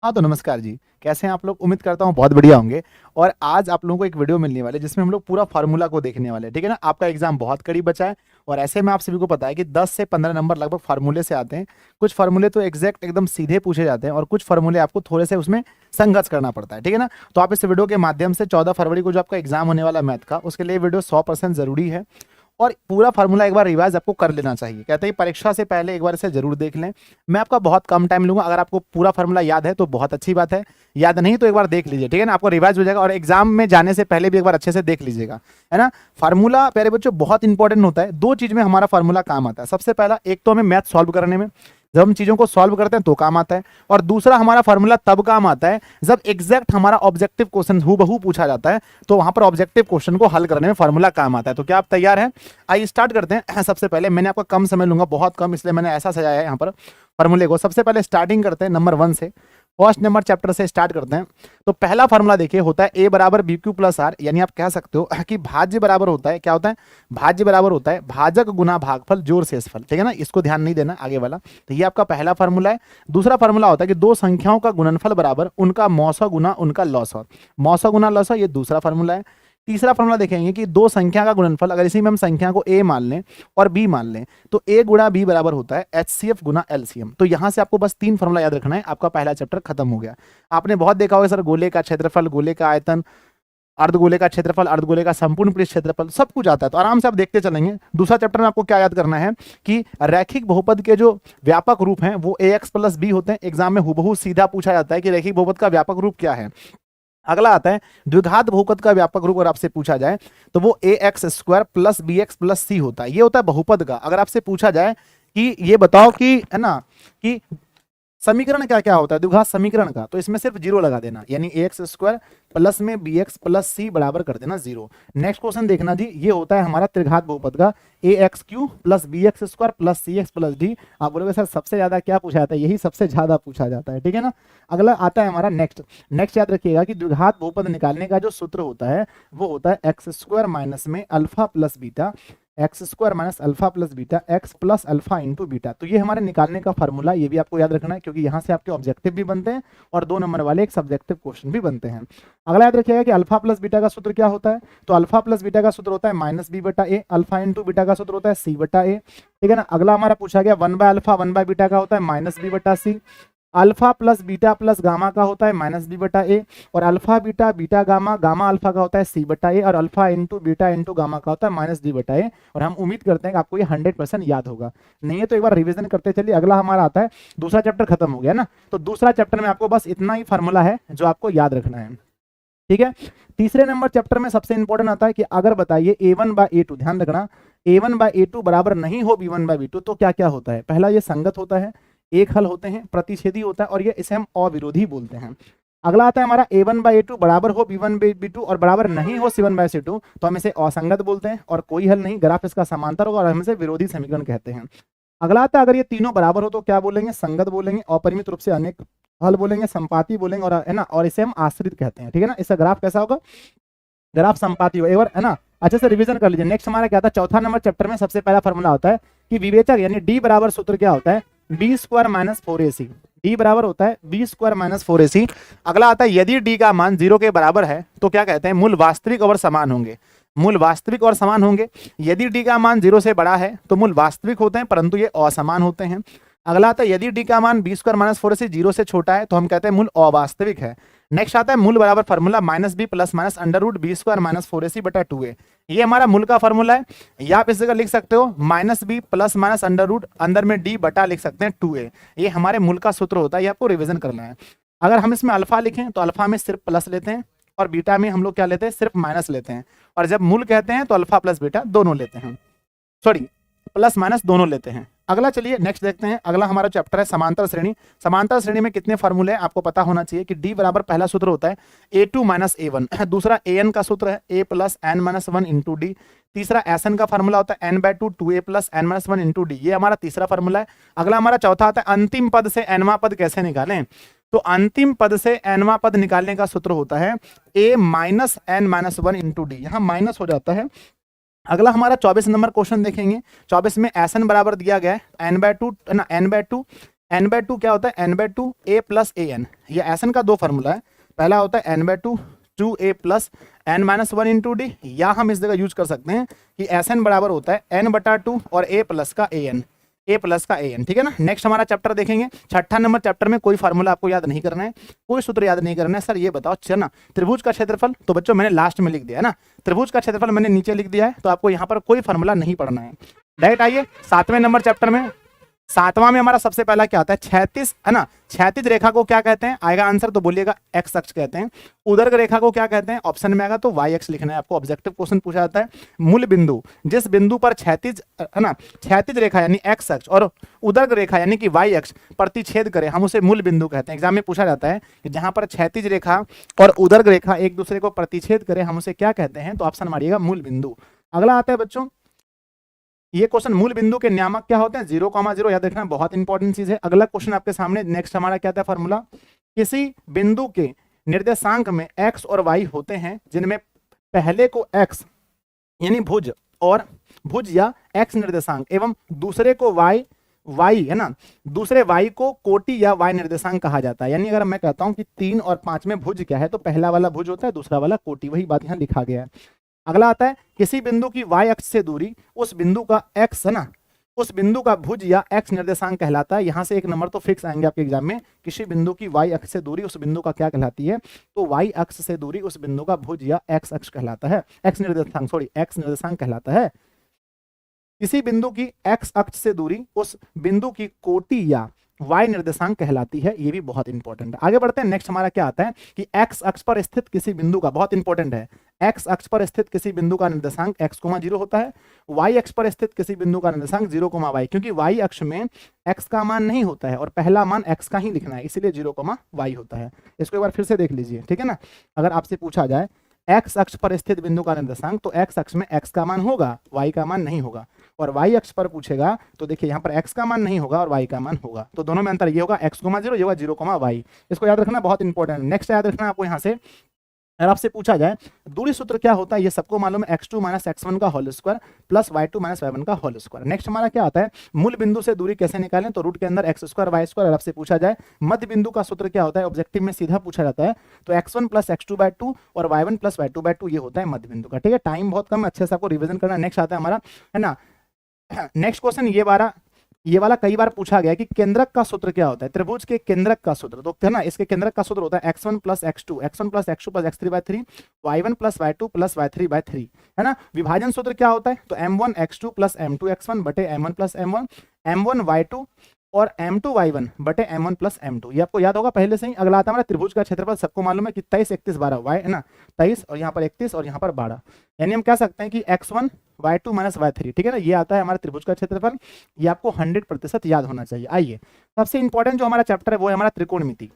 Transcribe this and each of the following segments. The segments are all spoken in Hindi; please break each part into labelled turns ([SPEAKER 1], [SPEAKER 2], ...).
[SPEAKER 1] हाँ तो नमस्कार जी। कैसे हैं आप लोग? उम्मीद करता हूँ बहुत बढ़िया होंगे। और आज आप लोगों को एक वीडियो मिलने वाले है जिसमें हम लोग पूरा फार्मूला को देखने वाले हैं, ठीक है ना। आपका एग्जाम बहुत करीब बचा है और ऐसे में आप सभी को पता है कि 10 से 15 नंबर लगभग फार्मूले से आते हैं। कुछ फार्मूले तो एग्जैक्ट एकदम सीधे पूछे जाते हैं और कुछ फार्मूले आपको थोड़े से उसमें संघर्ष करना पड़ता है, ठीक है ना। तो आप इस वीडियो के माध्यम से 14 फरवरी को जो आपका एग्जाम होने वाला मैथ का, उसके लिए वीडियो 100% जरूरी है। और पूरा फार्मूला एक बार रिवाइज आपको कर लेना चाहिए। कहते हैं परीक्षा से पहले एक बार इसे जरूर देख लें। मैं आपका बहुत कम टाइम लूंगा। अगर आपको पूरा फार्मूला याद है तो बहुत अच्छी बात है, याद नहीं तो एक बार देख लीजिए, ठीक है ना। आपको रिवाइज हो जाएगा और एग्जाम में जाने से पहले भी एक बार अच्छे से देख लीजिएगा, है ना। फार्मूला प्यारे बच्चों बहुत इंपॉर्टेंट होता है। दो चीज में हमारा फार्मूला काम आता है। सबसे पहला, एक तो हमें मैथ सॉल्व करने में, जब हम चीजों को सॉल्व करते हैं तो काम आता है। और दूसरा, हमारा फार्मूला तब काम आता है जब एग्जैक्ट हमारा ऑब्जेक्टिव क्वेश्चन हूबहू पूछा जाता है, तो वहां पर ऑब्जेक्टिव क्वेश्चन को हल करने में फार्मूला काम आता है। तो क्या आप तैयार हैं? आइए स्टार्ट करते हैं। सबसे पहले मैंने आपका कम समय लूंगा, बहुत कम, इसलिए मैंने ऐसा सजाया है यहाँ पर फार्मूले को। सबसे पहले स्टार्टिंग करते हैं नंबर 1 से, फर्स्ट नंबर चैप्टर से स्टार्ट करते हैं। तो पहला फार्मूला देखिए, होता है ए बराबर बी क्यू प्लस आर, यानी आप कह सकते हो कि भाज्य बराबर होता है, क्या होता है, भाज्य बराबर होता है भाजक गुना भागफल जोड़ शेषफल, ठीक है ना। इसको ध्यान नहीं देना आगे वाला। तो ये आपका पहला फार्मूला है। दूसरा फार्मूला होता है कि दो संख्याओं का गुणनफल बराबर उनका मौसा गुना उनका लौसा, मौसा गुना लौसा, ये दूसरा फार्मूला है। तीसरा फॉर्मूला देखेंगे कि दो संख्या का गुणनफल, अगर इसी में हम संख्या को a मान लें और b मान लें, तो a गुणा b बराबर होता है HCF गुना LCM। तो यहां से आपको बस 3 फॉर्मूला याद रखना है, आपका पहला चैप्टर खत्म हो गया। आपने बहुत देखा होगा सर, गोले का क्षेत्रफल, गोले का आयतन, अर्धगोले का क्षेत्रफल, अर्धगोले का संपूर्ण पृष्ठ क्षेत्रफल, सब कुछ आता है। तो आराम से आप देखते चलेंगे। दूसरा चैप्टर में आपको क्या याद करना है कि रैखिक बहुपद के जो व्यापक रूप हैं वो ax प्लस b होते हैं। एग्जाम में हुबहू सीधा पूछा जाता है कि रैखिक बहुपद का व्यापक रूप क्या है। अगला आता है द्विघात बहुपद का व्यापक रूप, अगर आपसे पूछा जाए तो वो A X square plus B X plus C होता है। ये होता है बहुपद का। अगर आपसे पूछा जाए कि ये बताओ कि, है ना, कि समीकरण क्या क्या होता है द्विघात समीकरण का, तो इसमें सिर्फ 0 लगा देना, यानी ए एक्स स्क्वायर प्लस में बी एक्स प्लस सी बराबर कर देना 0। नेक्स्ट क्वेश्चन देखना जी, ये होता है हमारा त्रिघात बहुपद का, A X cube plus B X square plus C X plus D. आप बोलोगे सर सबसे ज्यादा क्या पूछा जाता है? यही सबसे ज्यादा पूछा जाता है, ठीक है ना। अगला आता है हमारा नेक्स्ट याद रखिएगा कि द्विघात बहुपद निकालने का जो सूत्र होता है वो होता है एक्स स्क्वायर माइनस में alpha plus beta, x square minus alpha plus beta, x plus alpha into beta. तो ये हमारे निकालने का फॉर्मूला, ये भी आपको याद रखना है क्योंकि यहाँ से आपके ऑब्जेक्टिव भी बनते हैं और 2 नंबर वाले एक सब्जेक्टिव क्वेश्चन भी बनते हैं। अगला याद रखिएगा कि अल्फा प्लस बीटा का सूत्र क्या होता है। तो अल्फा प्लस बीटा का सूत्र होता है माइनस बी बटा ए, अल्फा इंटू बीटा का सूत्र होता है सी बटा ए, ठीक है ना। अगला हमारा पूछा गया 1 बाय अल्फा 1 बाय बीटा का होता है माइनस बी बटा C, alpha plus beta plus gamma का होता है माइनस बी बटा ए, और alpha beta beta gamma gamma alpha का होता है सी बटा ए, और alpha into beta into gamma का होता है माइनस डी बटा ए। और हम उम्मीद करते हैं कि आपको ये 100% याद होगा। नहीं है तो एक बार रिवीजन करते चलिए। अगला हमारा आता है, दूसरा चैप्टर खत्म हो गया ना, तो दूसरा चैप्टर में आपको बस इतना ही फार्मूला है जो आपको याद रखना है, ठीक है। तीसरे नंबर चैप्टर में सबसे इंपॉर्टेंट आता है कि अगर बताइए a1 बाय a2, ध्यान रखना, a1 बाय a2 बराबर नहीं हो b1 बाय b2 तो क्या क्या होता है। पहला, ये संगत होता है, एक हल होते हैं, प्रतिच्छेदी होता है, और ये इसे हम अविरोधी बोलते हैं। अगला आता है हमारा a1 बाय a2 बराबर हो b1 बाय b2 और बराबर नहीं हो c1 बाय c2 तो हम इसे असंगत बोलते हैं, और कोई हल नहीं, ग्राफ इसका समांतर होगा और हम इसे विरोधी समीकरण कहते हैं। अगला आता है अगर ये तीनों बराबर हो तो क्या बोलेंगे? संगत बोलेंगे, अपरिमित रूप से अनेक हल बोलेंगे, संपाती बोलेंगे, और है ना, और इसे हम आश्रित कहते हैं, ठीक है ना। इसका ग्राफ कैसा होगा? ग्राफ संपाती हो, एक बार, है ना, अच्छे से रिवीजन कर लीजिए। नेक्स्ट हमारा क्या था, चौथा नंबर चैप्टर में सबसे पहला फॉर्मूला होता है कि विवेचक यानी डी बराबर सूत्र क्या होता है, B square minus 4ac। D बराबर होता है बी स्क्वायर माइनस 4ac। अगला आता है यदि डी का मान 0 के बराबर है तो क्या कहते हैं, मूल वास्तविक और समान होंगे, मूल वास्तविक और समान होंगे। यदि डी का मान 0 से बड़ा है तो मूल वास्तविक होते हैं परंतु ये असमान होते हैं। अगला आता है यदि डी का मान बी स्क्वायर माइनस 4ac 0 से छोटा है तो हम कहते हैं मूल अवास्तविक है। नेक्स्ट आता है मूल बराबर formula minus B plus minus under root B square minus 4ac बटा 2a। ये हमारा मूल का फार्मूला है। या आप इस जगह लिख सकते हो minus B plus minus under root अंदर में डी बटा लिख सकते हैं 2a। ये हमारे मूल का सूत्र होता है, ये आपको रिविजन करना है। अगर हम इसमें अल्फा लिखें तो अल्फा में सिर्फ प्लस लेते हैं और बीटा में हम लोग क्या लेते हैं, सिर्फ माइनस लेते हैं। और जब मूल कहते हैं तो अल्फा प्लस बीटा दोनों लेते हैं, सॉरी प्लस माइनस दोनों लेते हैं। अगला चलिए नेक्स्ट देखते हैं। अगला हमारा चैप्टर है समांतर श्रेणी। समांतर श्रेणी में कितने फॉर्मूले आपको पता होना चाहिए कि डी बराबर पहला सूत्र होता है a2 माइनस a1, दूसरा an का सूत्र है a plus n minus 1 into D, तीसरा एसएन का फॉर्मूला होता है n by 2 2a plus n minus 1 into D. ये हमारा तीसरा फॉर्मूला है। अगला हमारा चौथा आता है अंतिम पद से nवां पद कैसे निकालें। तो अंतिम पद से nवां पद निकालने का सूत्र होता है a minus n minus 1 into D, यहाँ माइनस हो जाता है। अगला हमारा 24 नंबर क्वेश्चन देखेंगे। 24 में एस एन बराबर दिया गया है n बाय 2 ना, n बाय 2 n/2 क्या होता है, n/2 a plus A N. ये Sn का दो फार्मूला है, पहला होता है n/2 2a plus n-1 into D, या हम इस जगह यूज कर सकते हैं कि Sn बराबर होता है n/2 और a प्लस का a n, ठीक है ना। नेक्स्ट हमारा चैप्टर देखेंगे, छठा नंबर चैप्टर में कोई फार्मूला आपको याद नहीं करना है, कोई सूत्र याद नहीं करना है। सर ये बताओ चलना त्रिभुज का क्षेत्रफल, तो बच्चों मैंने लास्ट में लिख दिया है ना, त्रिभुज का क्षेत्रफल मैंने नीचे लिख दिया है, तो आपको यहाँ पर कोई फार्मूला नहीं पढ़ना है। डायरेक्ट आइए सातवें नंबर चैप्टर में, सातवां में हमारा सबसे पहला क्या आता है, 36 है ना। क्षैतिज रेखा को क्या कहते हैं, आएगा आंसर तो बोलिएगा एक्स अक्ष कहते हैं। उदर्ग रेखा को क्या कहते हैं, ऑप्शन में आएगा तो वाई अक्ष लिखना है आपको, ऑब्जेक्टिव क्वेश्चन पूछा जाता है। मूल बिंदु, जिस बिंदु पर क्षैतिज है ना, क्षैतिज रेखा यानी एक्स अक्ष और उदर्ग रेखा यानी कि वाई अक्ष प्रतिच्छेद करे, हम उसे मूल बिंदु कहते हैं। एग्जाम में पूछा जाता है कि जहां पर क्षैतिज रेखा और उदर्ग रेखा एक दूसरे को प्रतिच्छेद करे, हम उसे क्या कहते हैं, तो ऑप्शन मारिएगा मूल बिंदु। अगला आता है बच्चों ये क्वेश्चन, मूल बिंदु के नियामक क्या होते हैं, 0,0, याद रखना बहुत इंपॉर्टेंट चीज है। अगला क्वेश्चन आपके सामने, नेक्स्ट हमारा क्या था फॉर्मूला, किसी बिंदु के निर्देशांक में x और y होते हैं जिनमें पहले को x यानी भुज या x निर्देशांक एवं दूसरे को y है ना, दूसरे y को कोटि या y निर्देशांक कहा जाता है। यानी अगर मैं कहता हूं कि 3 और 5 में भुज क्या है, तो पहला वाला भुज होता है, दूसरा वाला कोटि, वही बात यहाँ लिखा गया है। अगला आता है किसी बिंदु की y अक्ष से दूरी उस बिंदु का x है ना, उस बिंदु का भुज या x निर्देशांक कहलाता है। यहां से एक नंबर तो फिक्स आएंगे आपके एग्जाम में, किसी बिंदु की y अक्ष से दूरी उस बिंदु का क्या कहलाती है, तो y अक्ष से दूरी उस बिंदु का भुज या x अक्ष कहलाता है, x निर्देशांक कहलाता है। किसी बिंदु की x अक्ष से दूरी उस बिंदु की कोटि या y निर्देशांक कहलाती है, ये भी बहुत इंपॉर्टेंट है। आगे बढ़ते हैं, नेक्स्ट हमारा क्या आता है कि x अक्ष पर स्थित किसी बिंदु का, बहुत इंपॉर्टेंट है, x अक्ष पर स्थित किसी बिंदु का निर्देशांक x, 0 होता है। y अक्ष पर स्थित किसी बिंदु का निर्देशांक 0, y, क्योंकि y अक्ष में x का मान नहीं होता है और पहला मान x का ही लिखना है, इसीलिए 0, y होता है। इसको एक बार फिर से देख लीजिए, ठीक है ना। अगर आपसे पूछा जाए x अक्ष पर स्थित बिंदु का निर्देशांक, तो x अक्ष में x का मान होगा, y का मान नहीं होगा। और y अक्ष पर पूछेगा तो देखिए यहाँ पर x का मान नहीं होगा और y का मान होगा, तो दोनों में अंतर ये होगा x, 0, ये होगा 0, y। इसको याद रखना बहुत इंपॉर्टेंट है। नेक्स्ट याद रखना आपको यहाँ से, अगर आपसे पूछा जाए दूरी सूत्र क्या होता है, ये सबको मालूम है, x2 - x1 का whole square plus y2 - y1 का होल स्क्वायर। नेक्स्ट हमारा क्या आता है, मूल बिंदु से दूरी कैसे निकालें, तो रूट के अंदर x स्क्वायर y स्क्वायर। अगर आपसे पूछा जाए मध्य बिंदु का सूत्र क्या होता है, ऑब्जेक्टिव में सीधा पूछा जाता है, तो x1 + x2/2 और y1 + y2/2 ये होता है मध्य बिंदु का, ठीक है। टाइम बहुत कम है, अच्छे से आपको रिविजन करना। नेक्स्ट आता है हमारा है ना, नेक्स्ट क्वेश्चन ये वाला कई बार पूछा गया कि केंद्रक का सूत्र क्या होता है, त्रिभुज के केंद्रक का सूत्र, तो है ना इसके केंद्रक का सूत्र होता है x1 + x2 + x3/3 y1 + y2 + y3/3, है ना। विभाजन सूत्र क्या होता है, तो m1 x2 + m2 x1 बटे m1 + m1, m1 y2 और m2 y1 बटे m1 + m2, ये आपको याद होगा पहले से ही। अगला आता है हमारा त्रिभुज का क्षेत्रफल, सबको मालूम है कि 23, 31, 12 y है ना, 23 और यहाँ पर 31 और यहाँ पर 12, यानी हम कह सकते हैं कि x1 y2 - y3, ठीक है ना, ये आता है हमारा त्रिभुज का क्षेत्रफल। ये आपको 100% याद होना चाहिए। आइए सबसे इंपॉर्टेंट जो हमारा चैप्टर है वो है हमारा त्रिकोणमिति,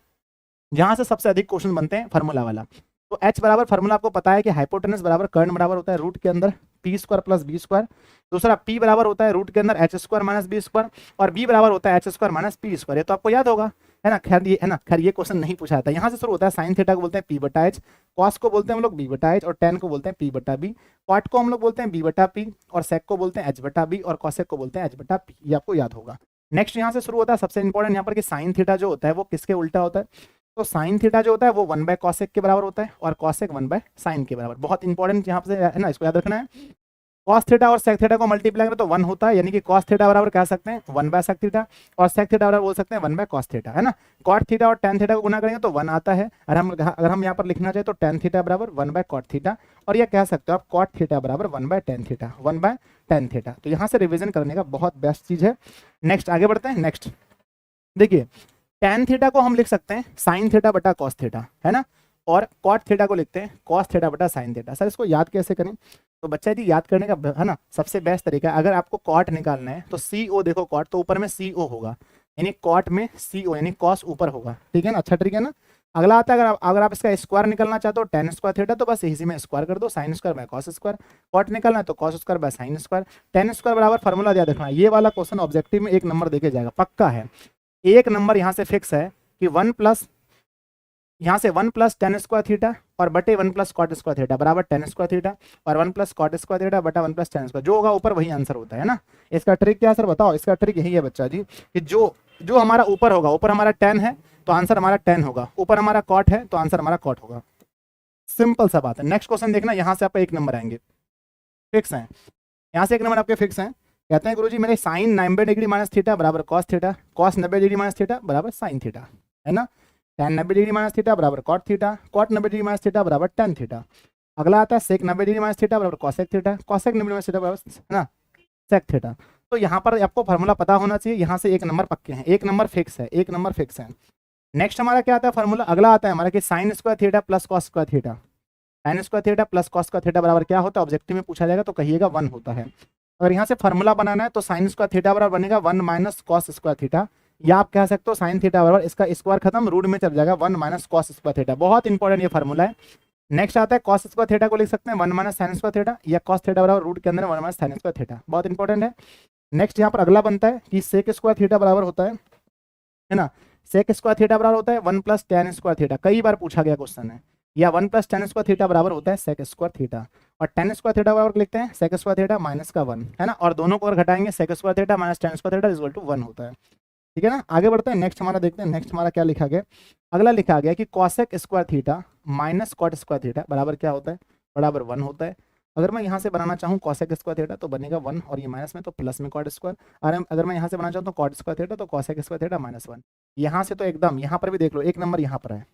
[SPEAKER 1] जहां से सबसे अधिक क्वेश्चन बनते हैं फार्मूला वाला। तो h बराबर फार्मूला आपको पता है कि हाइपोटेनस बराबर कर्ण बराबर होता है रूट के अंदर p² + b²। दूसरा p बराबर होता है रूट के अंदर h² - b² और b बराबर होता है h² - p², ये तो आपको याद होगा, है ना। खैर ये क्वेश्चन नहीं पूछा जाता, यहाँ से शुरू होता है। साइन थीटा को बोलते हैं p/h, कॉस को बोलते हैं हम लोग b/h और tan को बोलते हैं p/b, कॉट को हम लोग बोलते हैं b/p और सेक को बोलते हैं h/b और कॉसेक को बोलते हैं h/p, ये आपको याद होगा। नेक्स्ट यहाँ से शुरू होता है सबसे इंपॉर्टेंट यहाँ पर कि साइन थीटा जो होता है वो किसके उल्टा होता है, तो साइन थीटा जो होता है वो 1/cosec के बराबर होता है और कॉसेक 1/sin के बराबर। बहुत इंपॉर्टेंट यहाँ से है ना, इसको याद रखना है। कॉस थीटा और सेक थीटा को मल्टीप्लाई करें तो 1 होता है, यानी कि कॉस थीटा बराबर कह सकते हैं 1/sec थीटा और सेक थीटा बराबर बोल सकते हैं 1/cos थीटा, है ना। कॉट थीटा और tan थीटा को गुना करेंगे तो 1 आता है। अगर हम यहाँ पर लिखना चाहे तो tan थीटा बराबर 1/cot थीटा और ये कह सकते हो आप cot थीटा बराबर 1/tan थीटा, 1/tan थीटा। तो यहाँ से रिविजन करने का बहुत बेस्ट चीज है। नेक्स्ट आगे बढ़ते हैं। नेक्स्ट देखिए tan थीटा को हम लिख सकते हैं sin थीटा बटा cos थीटा, है ना, और cot थीटा को लिखते हैं cos थीटा बटा sin थीटा। सर इसको याद कैसे करें, तो बच्चा यदि याद करने का है ना सबसे बेस्ट तरीका है, अगर आपको cot निकालना है तो CO देखो cot तो ऊपर में CO होगा, यानी cot में CO यानी cos ऊपर होगा, ठीक है ना, अच्छा तरीका है ना। अगला आता है अगर आप इसका स्क्वायर निकालना चाहते हो tan स्क्वायर थीटा तो बस इसी में स्क्वायर कर दो, sin square by cos square, cot निकालना है तो cos square by sin square, tan square बराबर फार्मूला याद रखना। ये वाला क्वेश्चन ऑब्जेक्टिव में 1 नंबर देके जाएगा, पक्का है। 1 नंबर यहाँ से फिक्स है कि 1 प्लस यहाँ से 1 + tan स्क्वायर थीटा और बटे 1 प्लस कॉट स्क्वायर थीटा बराबर टेन स्क्वायर थीटा, और 1 प्लस कॉट स्क्वायर थीटा बटा 1 प्लस टेन स्क्वायर, जो होगा ऊपर वही आंसर होता है ना। इसका ट्रिक क्या सर बताओ, इसका ट्रिक यही है बच्चा जी कि जो जो हमारा ऊपर होगा, ऊपर हमारा टेन है तो आंसर हमारा टेन होगा, ऊपर हमारा कॉट है तो आंसर हमारा कॉट होगा। सिंपल सा बात है। नेक्स्ट क्वेश्चन देखना, यहाँ से आपका एक नंबर आएंगे फिक्स है, यहाँ से एक नंबर आपके फिक्स हैं। कहते हैं गुरुजी मेरे साइन 90 डिग्री माइनस थीटा बराबर cos theta, cos 90 degree minus theta बराबर साइन थीटा, है ना। tan 90 डिग्री माइनस थीटा बराबर cot theta, cot 90 degree minus theta बराबर tan थीटा। अगला आता है सेक 90 डिग्री माइनस थीटा बराबर cosec theta, cosec 90 degree minus theta बराबर, है ना, सेक थीटा। तो यहाँ पर आपको फार्मूला पता होना चाहिए, यहाँ से एक नंबर पक्के हैं, एक नंबर फिक्स है, एक नंबर फिक्स है। नेक्स्ट हमारा क्या आता है फार्मूला, अगला आता है हमारा कि sine square theta plus cos square theta, sine square theta plus cos square theta बराबर क्या होता है, ऑब्जेक्टिव में पूछा जाएगा तो कहिएगा 1 होता है। अगर यहाँ से फार्मूला बनाना है तो साइन स्क्वायर थीटा बराबर बनेगा 1 माइनस कॉस स्क्वायर थीटा, या आप कह सकते हो साइन थीटा बराबर इसका स्क्वायर खत्म रूट में चल जाएगा 1 माइनस कॉस स्क्वायर थीटा। बहुत इंपॉर्टेंट ये फार्मूला है। नेक्स्ट आता है कॉस स्क्वायर थीटा को लिख सकते हैं 1 माइनस साइन स्क्वायर थीटा, या कॉस थीटा बराबर रूट के अंदर 1 माइनस साइन स्क्वायर थीटा, बहुत इंपॉर्टेंट है। नेक्स्ट यहाँ पर अगला बनता है कि सेक स्क्वायर थीटा बराबर होता है ना, सेक स्क्वायर थीटा बराबर होता है 1 प्लस tan स्क्वायर थीटा, कई बार पूछा गया क्वेश्चन है, या 1 प्लस tan स्क्वायर थीटा बराबर होता है सेक स्क्वायर थीटा, और tan स्क्वायर थीटा बराबर लिखते हैं सेक स्क्वायर थीटा माइनस का 1, है ना, और दोनों को अगर घटाएंगे sec square theta minus tan square theta equal to 1 होता है। ठीक है ना, आगे बढ़ते हैं। नेक्स्ट हमारा देखते हैं, नेक्स्ट हमारा क्या लिखा गया, अगला लिखा गया कि cosec square theta minus cot square theta बराबर क्या होता है, बराबर 1 होता है। अगर मैं यहाँ से बनाना चाहूँ कॉसेक स्क्वायर थीटा तो बनेगा 1, और ये माइनस में तो प्लस में कॉट स्क्वायर, और अगर मैं यहाँ से बनाना चाहूँ तो कॉट स्क्वायर थीटा तो कॉसेक स्क्वायर थीटा माइनस 1। यहाँ से तो एकदम, यहाँ पर भी देख लो एक नंबर यहाँ पर है,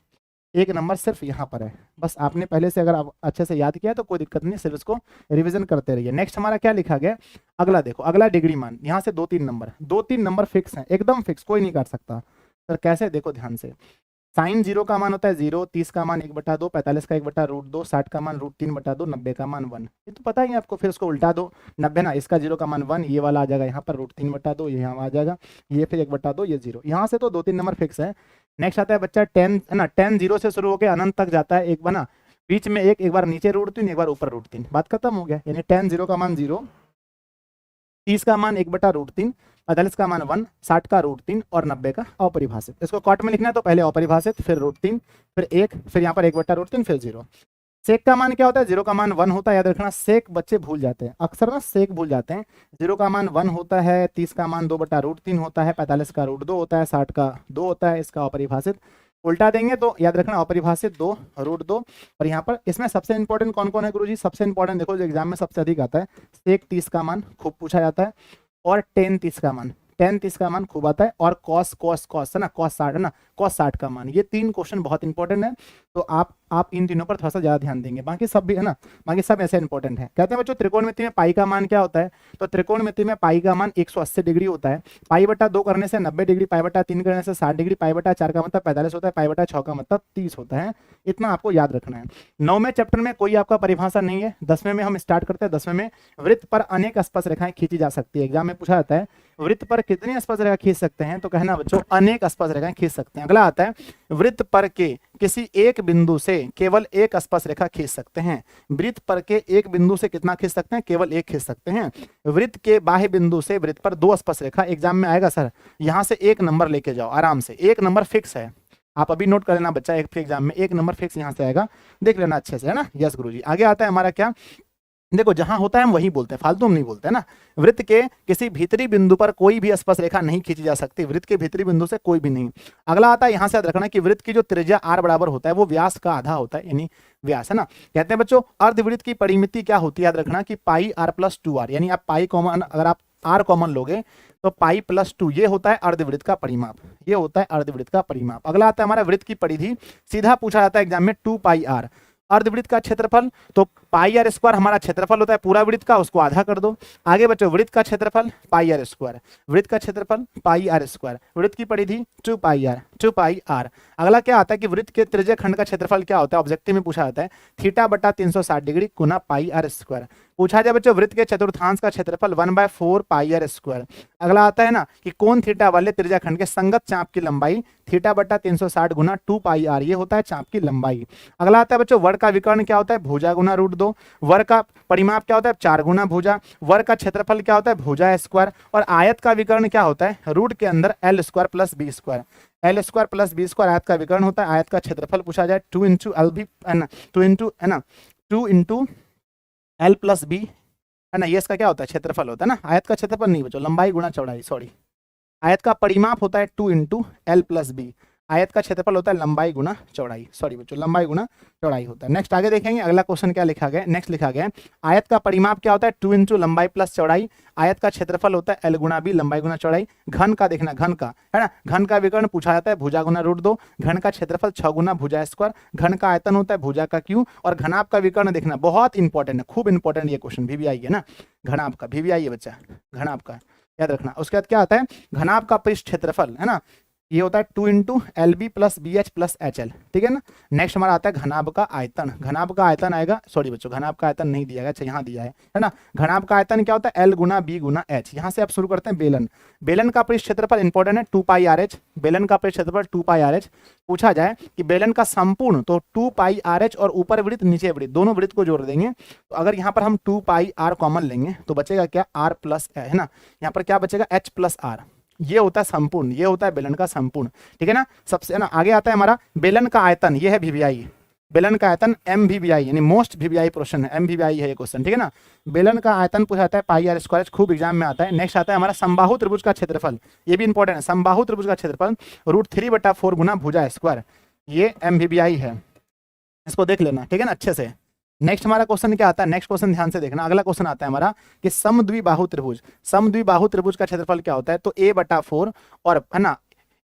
[SPEAKER 1] एक नंबर सिर्फ यहाँ पर है, बस आपने पहले से अगर आप अच्छे से याद किया तो कोई दिक्कत नहीं, सिर्फ इसको रिवीजन करते रहिए। नेक्स्ट हमारा क्या लिखा गया, अगला देखो, अगला डिग्री मान, यहाँ से 2-3 नंबर फिक्स हैं, एकदम फिक्स, कोई नहीं काट सकता। सर कैसे, देखो ध्यान से, साइन 0 का मान होता है 0, 30 का मान 1/2, 45 का 1/√2, 60 का मान √3/2, 90 का मान 1, ये तो पता ही है आपको। फिर उसको उल्टा दो, 90 ना, इसका 0 का मान 1, ये वाला आ जाएगा यहाँ पर √3/2, ये यहाँ आ जाएगा, ये फिर 1/2, ये 0, यहाँ से तो 2-3 नंबर फिक्स है। नेक्स्ट आता है बच्चा 10, है ना, 10 0 से शुरू होकर अनंत तक जाता है, एक बना बीच में एक बार नीचे √3, एक बार ऊपर √3, बात खत्म हो गया। यानी 10 0 का मान 0, 30 का मान 1/√3, 45 का मान 1, 60 का √3 और 90 का अपरिभाषित। इसको कॉट में लिखना है तो पहले अपरिभाषित, फिर √3, फिर 1, फिर यहाँ पर 1/√3, फिर 0। सेक का मान क्या होता है, 0 का मान 1 होता है, याद रखना। सेक बच्चे भूल जाते हैं अक्सर ना, सेक भूल जाते हैं। 0 का मान 1 होता है, 30 का मान 2/√3 होता है, 45 का √2 होता है, 60 का 2 होता है, इसका अपरिभाषित उल्टा देंगे तो याद रखना अपरिभाषित 2 √2। और यहाँ पर इसमें सबसे इंपॉर्टेंट कौन कौन है गुरुजी, सबसे इंपॉर्टेंट देखो जो एग्जाम में सबसे अधिक आता है, सेक 30 का मान खूब पूछा जाता है, और टेन 30 का मान, टेन 30 का मान खूब आता है, और कॉस कॉस कॉस, है ना, कॉस 60, है ना, कॉस 60 का मान। ये 3 क्वेश्चन बहुत इंपॉर्टेंट है, तो आप इन तीनों पर थोड़ा सा ज्यादा ध्यान देंगे, बाकी सब भी, है ना, बाकी सब ऐसे इंपॉर्टेंट है। कहते हैं बच्चों त्रिकोणमिति में पाई का मान क्या होता है, तो त्रिकोणमिति में पाई का मान 180 डिग्री होता है। पाई बटा 2 करने से 90 डिग्री, पाई बटा 3 करने से 60 डिग्री, पाई बटा 4 का मतलब 45 होता है, पाई बटा 6 का मतलब 30 होता है। इतना आपको याद रखना है। 9वें चैप्टर में कोई आपका परिभाषा नहीं है, 10वें में हम स्टार्ट करते हैं। 10वें में वृत्त पर अनेक स्पर्श रेखाएं खींची जा सकती है। एग्जाम में पूछा जाता है वृत्त पर कितनी स्पर्श रेखा खींच सकते हैं, तो कहना बच्चों अनेक स्पर्श रेखाएं खींच सकते हैं। अगला आता है वृत्त पर के किसी एक बिंदु से केवल एक स्पर्श रेखा खींच सकते हैं। वृत्त पर के एक बिंदु से कितना खींच सकते हैं, केवल एक खींच सकते हैं। वृत्त के बाह्य बिंदु से वृत्त पर 2 स्पर्श रेखा, एग्जाम में आएगा सर, यहां से 1 नंबर लेके जाओ आराम से, 1 नंबर फिक्स है, आप अभी नोट कर लेना बच्चा, एक एग्जाम में 1 नंबर फिक्स यहां से आएगा, देख लेना अच्छे से, है ना। यस गुरुजी। आगे आता है हमारा क्या, देखो जहां होता है हम वही बोलते हैं, फालतू हम नहीं बोलते, है ना। वृत्त के किसी भीतरी बिंदु पर कोई भी स्पर्श रेखा नहीं खींची जा सकती, वृत्त के भीतरी बिंदु से कोई भी नहीं। अगला आता है, यहां से याद रखना कि वृत्त की जो त्रिज्या r बराबर होता है वो व्यास का आधा होता है, यानी व्यास, है ना। कहते हैं बच्चों अर्धवृत्त की परिमिति क्या होती है, याद रखना कि पाई r + 2r, यानी आप पाई कॉमन, अगर आप r कॉमन लोगे तो पाई + 2, ये होता है अर्धवृत्त का परिमाप, ये होता है अर्धवृत्त का परिमाप। अगला आता है हमारा वृत्त की परिधि, सीधा पूछा जाता है एग्जाम में 2πr। अर्धवृत्त का क्षेत्रफल, तो πr² हमारा क्षेत्रफल होता है पूरा वृत्त का, उसको आधा कर दो। आगे बच्चों वृत्त का क्षेत्रफल πr², वृत्त का क्षेत्रफल πr², वृत्त की परिधि 2πr। अगला क्या आता है कि वृत्त के त्रिज्य खंड का क्षेत्रफल क्या होता है, ऑब्जेक्टिव में पूछा जाता है θ/360 डिग्री गुना πr²। पूछा जाए बच्चों वृत्त के चतुर्थांश का क्षेत्रफल 1/4 πr²। अगला आता है ना कि कोण थीटा वाले त्रिज्या खंड के संगत चाप की लंबाई θ/360 गुना 2πr, ये होता है चाप की लंबाई। अगला आता है बच्चों वर्ग का विकर्ण क्या होता है, भुजा गुना √2। वर्ग का परिमाप क्या होता है, 4 गुना भुजा। वर्ग का क्षेत्रफल क्या होता है, भुजा स्क्वायर। और आयत का विकर्ण क्या होता है, रूट के अंदर l² + b²। L square plus B square आयत का विकर्ण होता है। आयत का क्षेत्रफल पूछा जाए 2 इंटू एल बी है ना, 2 इंटू एल प्लस बी है ना, ये इसका क्या होता है क्षेत्रफल होता है ना। आयत का क्षेत्रफल नहीं बच्चों, लंबाई गुणा चौड़ाई, सॉरी। आयत का परिमाप होता है 2 इंटू एल प्लस बी, आयत का क्षेत्रफल होता है लंबाई गुना चौड़ाई, सॉरी बच्चों लंबाई गुना चौड़ाई होता है। नेक्स्ट आगे देखेंगे अगला क्वेश्चन क्या लिखा गया। नेक्स्ट लिखा गया है आयत का परिमाप क्या होता है 2 इंटू लंबाई प्लस चौड़ाई, आयत का क्षेत्रफल होता है एल गुना बी लंबाई गुना चौड़ाई। घन का देखना, घन का है ना, घन का विकर्ण पूछा जाता है भुजा गुना √2, घन का क्षेत्रफल 6 गुना भुजा स्क्वायर, घन का आयतन होता है भुजा का क्यू, और घनाभ का विकर्ण देखना बहुत इंपॉर्टेंट है, खूब इंपॉर्टेंट ये क्वेश्चन भी आई है ना, घनाभ का भी आई है बच्चा, घनाभ का याद रखना। उसके बाद क्या आता है घनाभ का पृष्ठ क्षेत्रफल है ना, ये होता है 2 into L B plus B H plus H L, ठीक है ना। नेक्स्ट हमारा आता है घनाभ का आयतन, घनाभ का आयतन आएगा, सॉरी बच्चों घनाभ का आयतन नहीं दिया गया, अच्छा यहाँ दिया है ना। घनाभ का आयतन क्या होता है एल गुना बी गुना एच। यहाँ से आप शुरू करते हैं बेलन, बेलन का पृष्ठ क्षेत्रफल इंपॉर्टेंट है 2 पाई आर एच, बेलन का पृष्ठ क्षेत्रफल 2 पाई आर एच। पूछा जाए कि बेलन का संपूर्ण, तो 2 पाई आर एच और ऊपर वृत्त नीचे वृत्त दोनों वृत्त को जोड़ देंगे, तो अगर यहाँ पर हम 2 पाई आर कॉमन लेंगे तो बचेगा क्या आर प्लस है ना, यहाँ पर क्या बचेगा एच प्लस आर, ये होता है संपूर्ण, ये होता है बेलन का संपूर्ण, ठीक है ना। सबसे ना आगे आता है हमारा बेलन का आयतन, ये है वीवीआई, बेलन का आयतन एम वीवीआई यानी मोस्ट वीवीआई क्वेश्चन है, एम वीवीआई है ये क्वेश्चन, ठीक है ना। बेलन का आयतन पूछा जाता है पाई आर स्क्वायर, खूब एग्जाम में आता है। नेक्स्ट आता है हमारा समबाहु त्रिभुज का क्षेत्रफल, ये भी इंपॉर्टेंट है, समबाहु त्रिभुज का क्षेत्रफल √3/4 गुना भुजा स्क्वायर, ये एम वीवीआई है, इसको देख लेना, ठीक है ना अच्छे से। नेक्स्ट हमारा क्वेश्चन क्या आता है, नेक्स्ट क्वेश्चन ध्यान से देखना, अगला क्वेश्चन आता है हमारा कि समद्विबाहु त्रिभुज, समद्विबाहु त्रिभुज का क्षेत्रफल क्या होता है, तो a/4 और है ना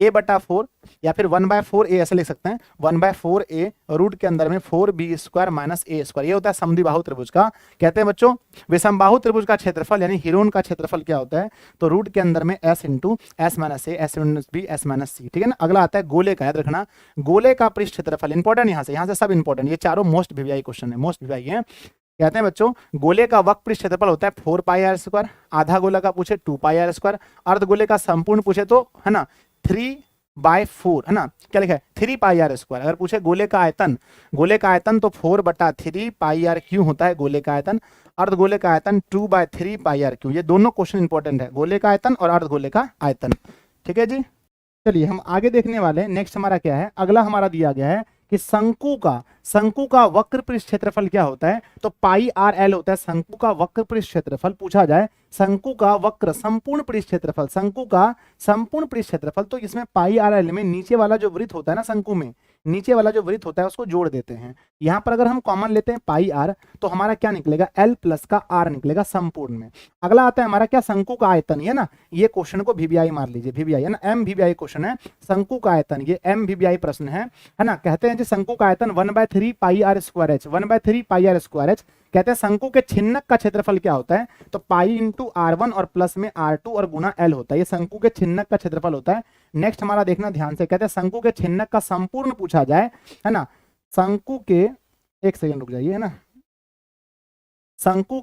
[SPEAKER 1] a/4 या फिर 1/4 a ऐसे लिख सकते हैं, 1/4 a रूट के अंदर में 4b square minus a square, ये होता है समद्विबाहु त्रिभुज का। कहते हैं बच्चों विषमबाहु त्रिभुज का क्षेत्रफल यानी हीरोन का क्षेत्रफल क्या होता है, तो रूट के अंदर में s into s minus a s minus b s minus c, ठीक है ना। अगला आता है गोले का, याद रखना गोले का पृष्ठ क्षेत्रफल इंपॉर्टेंट, यहाँ से सब इंपॉर्टेंट, ये चारों मोस्ट वीवीआई क्वेश्चन है, मोस्ट वीवीआई है। कहते हैं बच्चों गोले का वक्र पृष्ठ क्षेत्रफल होता है 4 पाई आर स्क्वायर, आधा गोला का पूछे 2 पाई आर स्क्वायर, अर्ध गोले का संपूर्ण पूछे तो है ना 3/4 है ना, क्या लिखा है 3 पाई आर स्क्वायर। अगर पूछे गोले का आयतन, गोले का आयतन तो 4/3 पाई आर क्यू होता है गोले का आयतन, अर्ध गोले का आयतन 2/3 पाई आर क्यू। ये दोनों क्वेश्चन इंपॉर्टेंट है, गोले का आयतन और अर्ध गोले का आयतन, ठीक है जी। चलिए हम आगे देखने वाले हैं, नेक्स्ट हमारा क्या है, अगला हमारा दिया गया है कि शंकु का वक्र पृष्ठ क्षेत्रफल क्या होता है, तो पाई आर एल होता है शंकु का वक्र पृष्ठ क्षेत्रफल। पूछा जाए शंकु का वक्र संपूर्ण पृष्ठ क्षेत्रफल, शंकु का संपूर्ण पृष्ठ क्षेत्रफल, तो इसमें पाई आर एल में नीचे वाला जो वृत्त होता है ना शंकु में, नीचे वाला जो वृत्त होता है उसको जोड़ देते हैं। यहाँ पर अगर हम कॉमन लेते हैं पाई आर तो हमारा क्या निकलेगा एल प्लस का आर निकलेगा संपूर्ण में। अगला आता है हमारा क्या शंकु का आयतन, है ना, ये क्वेश्चन को वीवीआई मार लीजिए, वीवीआई है ना, एम वीवीआई क्वेश्चन है, शंकु का आयतन ये एम वीवीआई प्रश्न है ना। कहते हैं शंकु का आयतन 1/3 pi R square H, 1/3 pi R square H. कहते हैं शंकु के छिन्नक का क्षेत्रफल क्या होता है, तो पाई इंटू R1 और प्लस में R2 और गुना L होता है, ये शंकु के छिन्नक का क्षेत्रफल होता है। नेक्स्ट हमारा देखना ध्यान से, कहते हैं शंकु के छिन्नक का संपूर्ण पूछा जाए है ना, शंकु के, एक सेकंड रुक जाइए है ना, शंकु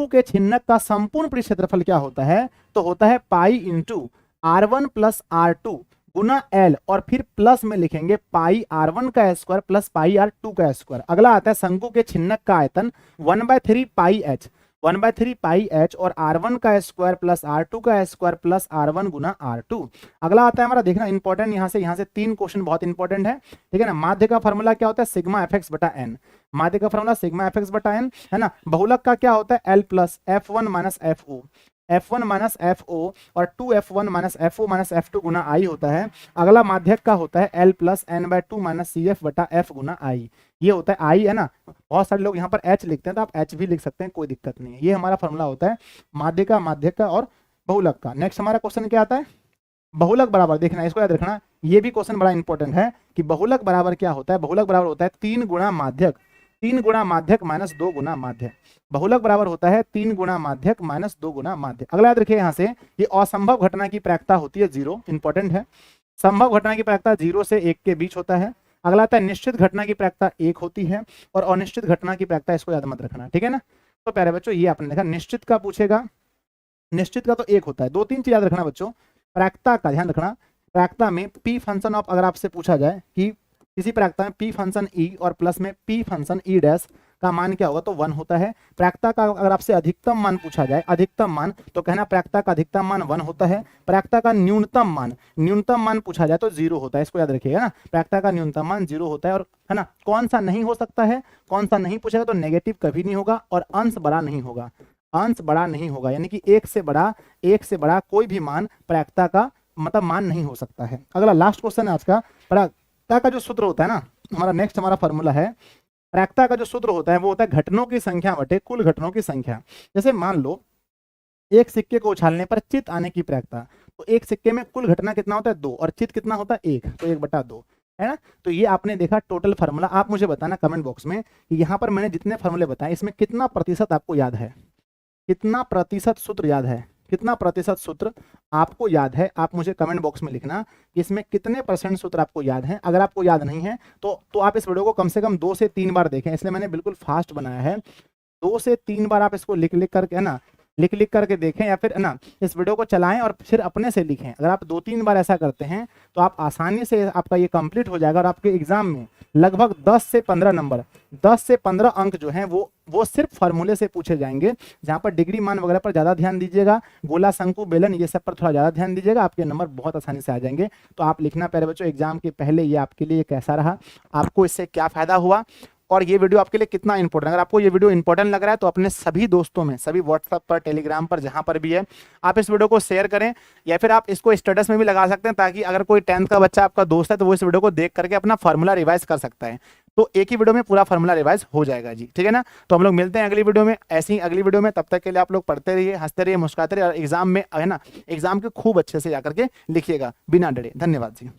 [SPEAKER 1] के छिन्नक का संपूर्ण पृष्ठ क्षेत्रफल क्या होता है, तो होता है pi into R1 plus R2 गुना L और फिर प्लस में लिखेंगे पाई R1 का स्क्वायर प्लस पाई R2 का स्क्वायर। अगला आता है शंकु के छिन्नक का आयतन 1/3 पाई H, 1/3 पाई H और R1 का स्क्वायर प्लस R2 का स्क्वायर प्लस R1 गुना R2। अगला आता है हमारा देखना इंपॉर्टेंट, यहाँ से 3 क्वेश्चन बहुत इंपॉर्टेंट है, ठीक है ना। माध्य का फॉर्मूला क्या होता है सिग्मा fx बटा n, माध्य का फॉर्मूला सिग्मा fx बटा n है ना। बहुलक का क्या होता है L plus F1 minus FO, F1 minus FO और 2F1 minus FO minus F2 Guna I होता है। अगला माध्यक का होता है L plus N/2 minus CF बटा F गुना I, ये होता है I है ना। बहुत सारे लोग यहाँ पर H लिखते हैं तो आप H भी लिख सकते हैं, कोई दिक्कत नहीं है। ये हमारा फॉर्मूला होता है माध्यक का और बहुलक का। नेक्स्ट हमारा क्वेश्चन क्या आता है, बहुलक बराबर, देखना इसको याद रखना, ये भी क्वेश्चन बड़ा इंपॉर्टेंट है कि बहुलक बराबर क्या होता है। बहुलक बराबर होता है 3 गुणा माध्यक, 3 गुणा माध्यक माइनस 2 गुना माध्यक। बहुलक बराबर होता है 3 गुणा माध्यक माइनस 2 गुना माध्यक। अगला याद रखिए यहाँ से, ये असंभव घटना की प्रायिकता होती है 0, इंपॉर्टेंट है। संभव घटना की प्रायिकता 0 से 1 के बीच होता है। अगला आता है निश्चित घटना की प्रायिकता 1 होती है और अनिश्चित घटना की प्रायिकता, इसको याद मत रखना, ठीक है ना। तो प्यारे बच्चों ये आपने देखा, निश्चित का पूछेगा, निश्चित का तो 1 होता है। 2-3 चीज याद रखना बच्चों, प्रायिकता का ध्यान रखना, प्रायिकता में पी फंक्शन ऑफ, अगर आपसे पूछा जाए कि किसी प्रायिकता में पी फंक्शन ई और प्लस में पी फंक्शन ई डैश का मान क्या होगा, तो 1 होता है। प्रायिकता का अगर आपसे अधिकतम मान पूछा जाए, अधिकतम मान, तो कहना प्रायिकता का अधिकतम मान 1 होता है। प्रायिकता का न्यूनतम मान पूछा जाए तो 0 होता है, इसको याद रखिएगा ना, प्रायिकता का न्यूनतम मान 0 होता है। और है ना, कौन सा नहीं हो सकता है, कौन सा नहीं पूछेगा, तो नेगेटिव कभी नहीं होगा और अंश बड़ा नहीं होगा, अंश बड़ा नहीं होगा, यानी कि एक से बड़ा कोई भी मान प्रायिकता का मतलब मान नहीं हो सकता है। अगला लास्ट क्वेश्चन है आज का, प्रायिकता का जो सूत्र होता है ना, हमारा नेक्स्ट हमारा फॉर्मूला है, प्रायिकता का जो सूत्र होता है वो होता है घटनों की संख्या बटे कुल घटनों की संख्या। जैसे मान लो एक सिक्के को उछालने पर चित आने की प्रायिकता, तो एक सिक्के में कुल घटना कितना होता है 2 और चित कितना होता है 1, तो 1/2 है ना। तो ये आपने देखा टोटल फार्मूला। आप मुझे बताना कमेंट बॉक्स में कि यहाँ पर मैंने जितने फार्मूले बताए इसमें कितना प्रतिशत आपको याद है, कितना प्रतिशत सूत्र याद है, कितना प्रतिशत सूत्र आपको याद है। आप मुझे कमेंट बॉक्स में लिखना कि इसमें कितने % सूत्र आपको याद है। अगर आपको याद नहीं है तो आप इस वीडियो को कम से कम 2 से 3 बार देखें, इसलिए मैंने बिल्कुल फास्ट बनाया है। 2 से 3 बार आप इसको लिख करके, है ना, लिख करके देखें, या फिर है ना इस वीडियो को चलाएं और फिर अपने से लिखें। अगर आप 2-3 बार ऐसा करते हैं तो आप आसानी से आपका ये कंप्लीट हो जाएगा और आपके एग्जाम में लगभग 10 से 15 नंबर, 10 से 15 अंक जो हैं वो सिर्फ फार्मूले से पूछे जाएंगे। जहां पर डिग्री मान वगैरह पर ज़्यादा ध्यान दीजिएगा, गोला शंकु बेलन ये सब पर थोड़ा ज़्यादा ध्यान दीजिएगा, आपके नंबर बहुत आसानी से आ जाएंगे। तो आप लिखना प्यारे बच्चों, एग्जाम के पहले ये आपके लिए कैसा रहा, आपको इससे क्या फ़ायदा हुआ और ये वीडियो आपके लिए कितना इंपॉर्टेंट। अगर आपको ये वीडियो इंपॉर्टेंट लग रहा है तो अपने सभी दोस्तों में, सभी व्हाट्सएप पर, टेलीग्राम पर, जहां पर भी है, आप इस वीडियो को शेयर करें, या फिर आप इसको स्टेटस में भी लगा सकते हैं, ताकि अगर कोई 10th का बच्चा आपका दोस्त है तो वो इस वीडियो को देख करके अपना फार्मूला रिवाइज कर सकता है। तो एक ही वीडियो में पूरा फार्मूला रिवाइज हो जाएगा जी, ठीक है ना। तो हम लोग मिलते हैं अगली वीडियो में, ऐसी ही अगली वीडियो में। तब तक के लिए आप लोग पढ़ते रहिए, हंसते रहिए, मुस्कुराते रहिए और एग्जाम में, है ना, एग्जाम के खूब अच्छे से जाकर के लिखिएगा बिना डरे। धन्यवाद जी।